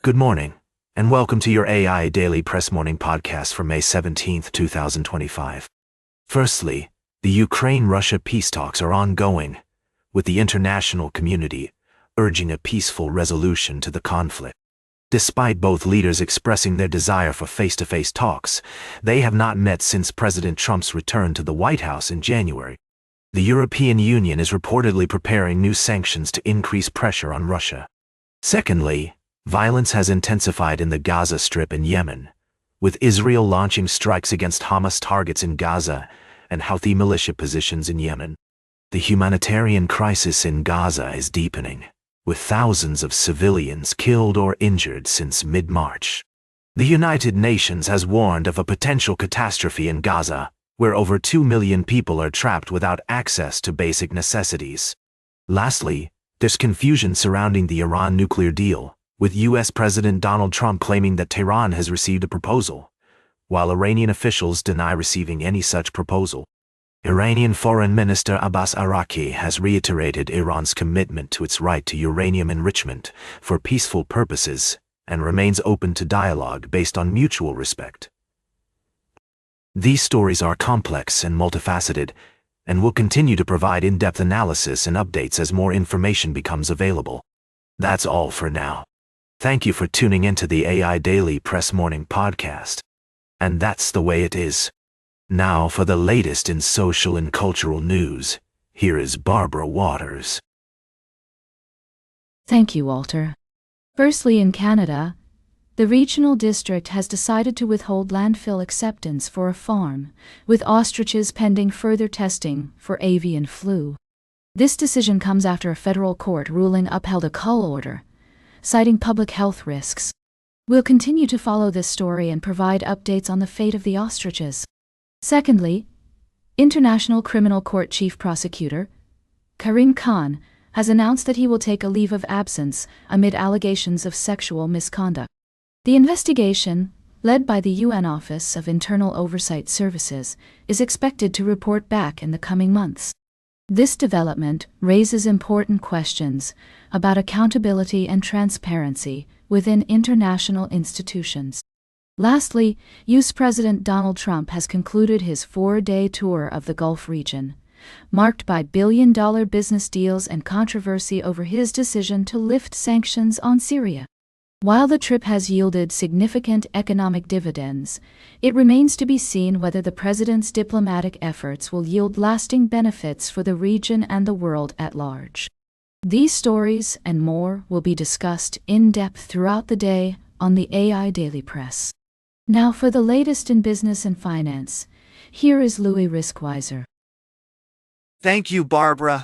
Good morning, and welcome to your AI Daily Press Morning Podcast for May 17, 2025. Firstly, the Ukraine-Russia peace talks are ongoing, with the international community urging a peaceful resolution to the conflict. Despite both leaders expressing their desire for face-to-face talks, they have not met since President Trump's return to the White House in January. The European Union is reportedly preparing new sanctions to increase pressure on Russia. Secondly, violence has intensified in the Gaza Strip in Yemen, with Israel launching strikes against Hamas targets in Gaza and Houthi militia positions in Yemen. The humanitarian crisis in Gaza is deepening, with thousands of civilians killed or injured since mid-March. The United Nations has warned of a potential catastrophe in Gaza, where over 2 million people are trapped without access to basic necessities. Lastly, there's confusion surrounding the Iran nuclear deal, with U.S. President Donald Trump claiming that Tehran has received a proposal, while Iranian officials deny receiving any such proposal. Iranian Foreign Minister Abbas Araqchi has reiterated Iran's commitment to its right to uranium enrichment for peaceful purposes and remains open to dialogue based on mutual respect. These stories are complex and multifaceted, and will continue to provide in-depth analysis and updates as more information becomes available. That's all for now. Thank you for tuning into the AI Daily Press Morning Podcast. And that's the way it is. Now for the latest in social and cultural news, here is Barbara Waters. Thank you, Walter. Firstly, in Canada, the regional district has decided to withhold landfill acceptance for a farm, with ostriches pending further testing for avian flu. This decision comes after a federal court ruling upheld a cull order, citing public health risks. We'll continue to follow this story and provide updates on the fate of the ostriches. Secondly, International Criminal Court Chief Prosecutor Karim Khan has announced that he will take a leave of absence amid allegations of sexual misconduct. The investigation, led by the UN Office of Internal Oversight Services, is expected to report back in the coming months. This development raises important questions about accountability and transparency within international institutions. Lastly, U.S. President Donald Trump has concluded his 4-day tour of the Gulf region, marked by billion-dollar business deals and controversy over his decision to lift sanctions on Syria. While the trip has yielded significant economic dividends, it remains to be seen whether the president's diplomatic efforts will yield lasting benefits for the region and the world at large. These stories and more will be discussed in depth throughout the day on the AI Daily Press. Now for the latest in business and finance, here is Louis Riskweiser. Thank you, Barbara.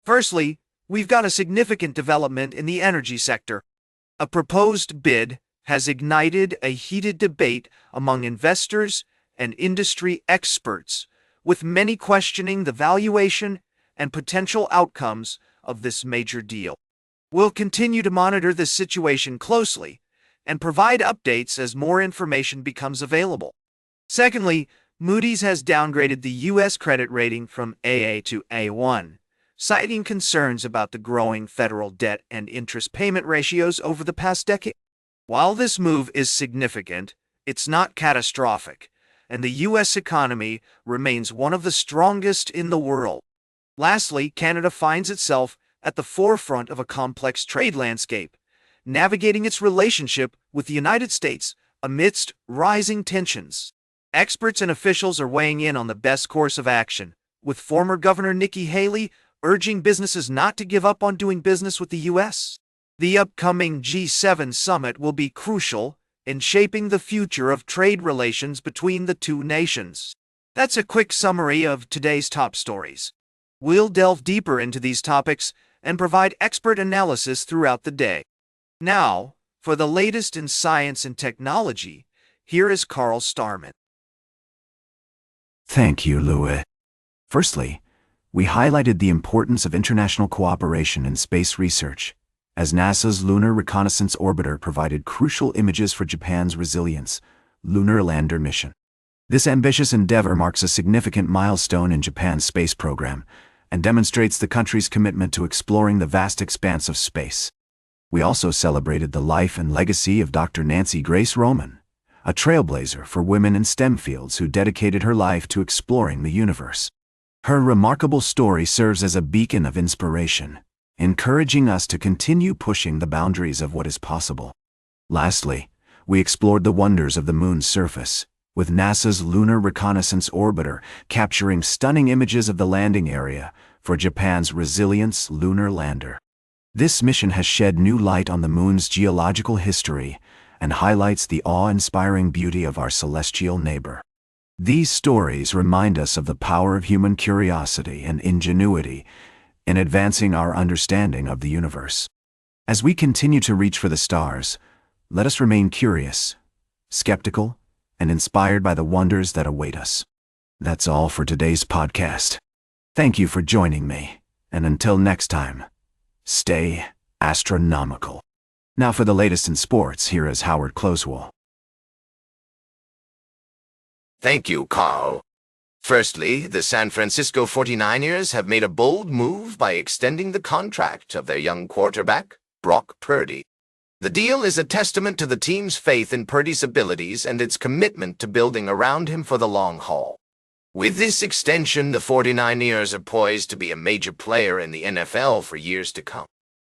Firstly, we've got a significant development in the energy sector. A proposed bid has ignited a heated debate among investors and industry experts, with many questioning the valuation and potential outcomes of this major deal. We'll continue to monitor this situation closely and provide updates as more information becomes available. Secondly, Moody's has downgraded the U.S. credit rating from AA to A1, citing concerns about the growing federal debt and interest payment ratios over the past decade. While this move is significant, it's not catastrophic, and the U.S. economy remains one of the strongest in the world. Lastly, Canada finds itself at the forefront of a complex trade landscape, navigating its relationship with the United States amidst rising tensions. Experts and officials are weighing in on the best course of action, with former Governor Nikki Haley urging businesses not to give up on doing business with the U.S. The upcoming G7 summit will be crucial in shaping the future of trade relations between the two nations. That's a quick summary of today's top stories. We'll delve deeper into these topics and provide expert analysis throughout the day. Now, for the latest in science and technology, here is Carl Starman. Thank you, Louis. Firstly, we highlighted the importance of international cooperation in space research, as NASA's Lunar Reconnaissance Orbiter provided crucial images for Japan's Resilience lunar lander mission. This ambitious endeavor marks a significant milestone in Japan's space program and demonstrates the country's commitment to exploring the vast expanse of space. We also celebrated the life and legacy of Dr. Nancy Grace Roman, a trailblazer for women in STEM fields who dedicated her life to exploring the universe. Her remarkable story serves as a beacon of inspiration, encouraging us to continue pushing the boundaries of what is possible. Lastly, we explored the wonders of the moon's surface, with NASA's Lunar Reconnaissance Orbiter capturing stunning images of the landing area for Japan's Resilience lunar lander. This mission has shed new light on the moon's geological history and highlights the awe-inspiring beauty of our celestial neighbor. These stories remind us of the power of human curiosity and ingenuity in advancing our understanding of the universe. As we continue to reach for the stars, let us remain curious, skeptical, and inspired by the wonders that await us. That's all for today's podcast. Thank you for joining me, and until next time, stay astronomical. Now for the latest in sports, here is Howard Closewell. Thank you, Carl. Firstly, the San Francisco 49ers have made a bold move by extending the contract of their young quarterback, Brock Purdy. The deal is a testament to the team's faith in Purdy's abilities and its commitment to building around him for the long haul. With this extension, the 49ers are poised to be a major player in the NFL for years to come.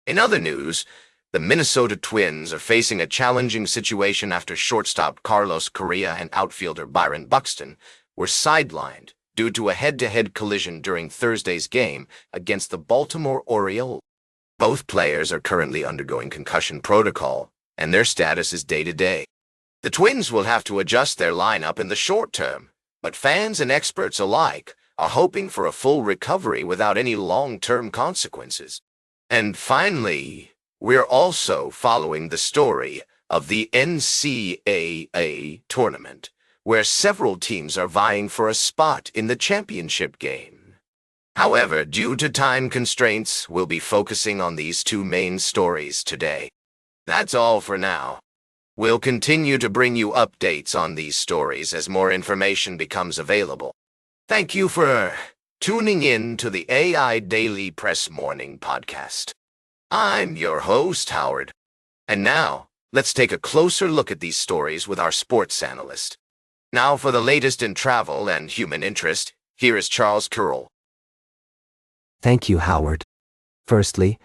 In other news, the Minnesota Twins are facing a challenging situation after shortstop Carlos Correa and outfielder Byron Buxton were sidelined due to a head-to-head collision during Thursday's game against the Baltimore Orioles. Both players are currently undergoing concussion protocol, and their status is day-to-day. The Twins will have to adjust their lineup in the short term, but fans and experts alike are hoping for a full recovery without any long-term consequences. And finally, we're also following the story of the NCAA tournament, where several teams are vying for a spot in the championship game. However, due to time constraints, we'll be focusing on these two main stories today. That's all for now. We'll continue to bring you updates on these stories as more information becomes available. Thank you for tuning in to the AI Daily Press Morning Podcast. I'm your host, Howard. And now, let's take a closer look at these stories with our sports analyst. Now for the latest in travel and human interest, here is Charles Curl. Thank you, Howard. Firstly,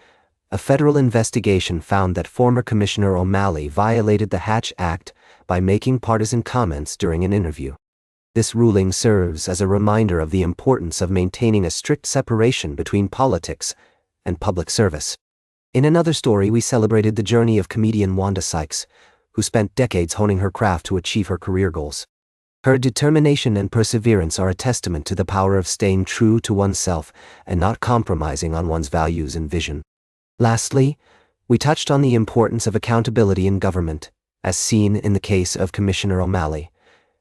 a federal investigation found that former Commissioner O'Malley violated the Hatch Act by making partisan comments during an interview. This ruling serves as a reminder of the importance of maintaining a strict separation between politics and public service. In another story, we celebrated the journey of comedian Wanda Sykes, who spent decades honing her craft to achieve her career goals. Her determination and perseverance are a testament to the power of staying true to oneself and not compromising on one's values and vision. Lastly, we touched on the importance of accountability in government, as seen in the case of Commissioner O'Malley,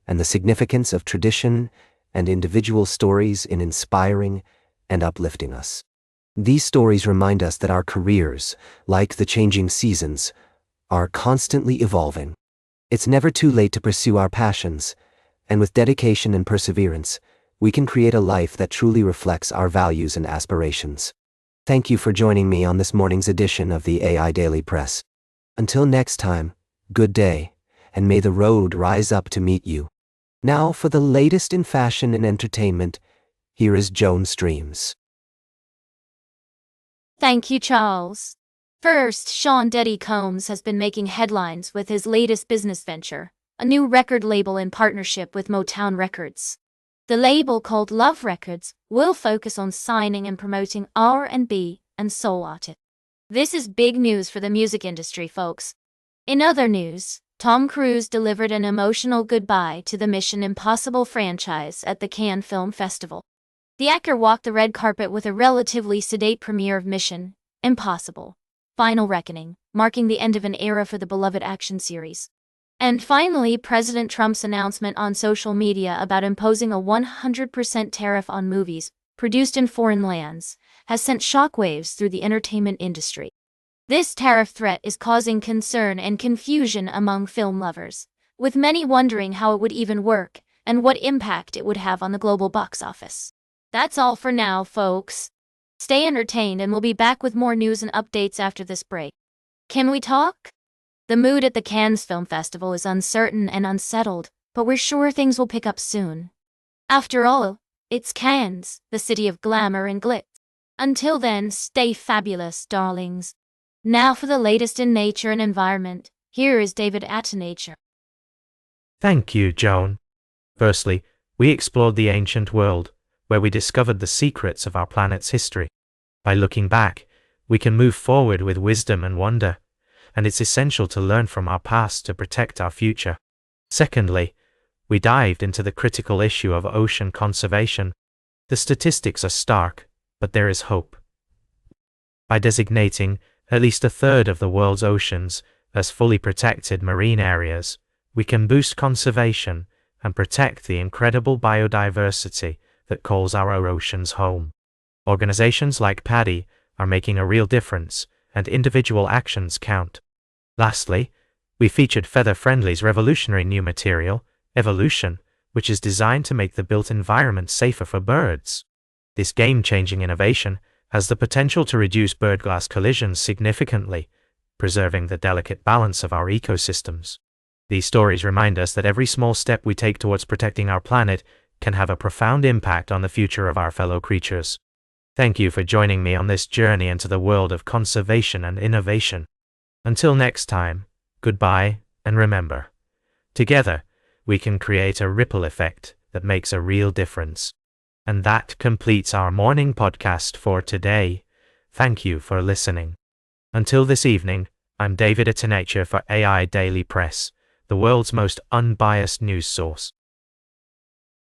and the significance of tradition and individual stories in inspiring and uplifting us. These stories remind us that our careers, like the changing seasons, are constantly evolving. It's never too late to pursue our passions, and with dedication and perseverance, we can create a life that truly reflects our values and aspirations. Thank you for joining me on this morning's edition of the AI Daily Press. Until next time, good day, and may the road rise up to meet you. Now for the latest in fashion and entertainment, here is Joan Streams. Thank you, Charles. First, Sean Diddy Combs has been making headlines with his latest business venture, a new record label in partnership with Motown Records. The label, called Love Records, will focus on signing and promoting R&B and soul artists. This is big news for the music industry, folks. In other news, Tom Cruise delivered an emotional goodbye to the Mission Impossible franchise at the Cannes Film Festival. The actor walked the red carpet with a relatively sedate premiere of Mission Impossible: Final Reckoning, marking the end of an era for the beloved action series. And finally, President Trump's announcement on social media about imposing a 100% tariff on movies produced in foreign lands has sent shockwaves through the entertainment industry. This tariff threat is causing concern and confusion among film lovers, with many wondering how it would even work and what impact it would have on the global box office. That's all for now, folks. Stay entertained, and we'll be back with more news and updates after this break. Can we talk? The mood at the Cannes Film Festival is uncertain and unsettled, but we're sure things will pick up soon. After all, it's Cannes, the city of glamour and glitz. Until then, stay fabulous, darlings. Now for the latest in nature and environment, here is David at Nature. Thank you, Joan. Firstly, we explored the ancient world, where we discovered the secrets of our planet's history. By looking back, we can move forward with wisdom and wonder, and it's essential to learn from our past to protect our future. Secondly, we dived into the critical issue of ocean conservation. The statistics are stark, but there is hope. By designating at least a third of the world's oceans as fully protected marine areas, we can boost conservation and protect the incredible biodiversity that calls our oceans home. Organizations like PADI are making a real difference, and individual actions count. Lastly, we featured Feather Friendly's revolutionary new material, Evolution, which is designed to make the built environment safer for birds. This game-changing innovation has the potential to reduce bird-glass collisions significantly, preserving the delicate balance of our ecosystems. These stories remind us that every small step we take towards protecting our planet can have a profound impact on the future of our fellow creatures. Thank you for joining me on this journey into the world of conservation and innovation. Until next time, goodbye, and remember, together, we can create a ripple effect that makes a real difference. And that completes our morning podcast for today. Thank you for listening. Until this evening, I'm David at Nature for AI Daily Press, the world's most unbiased news source.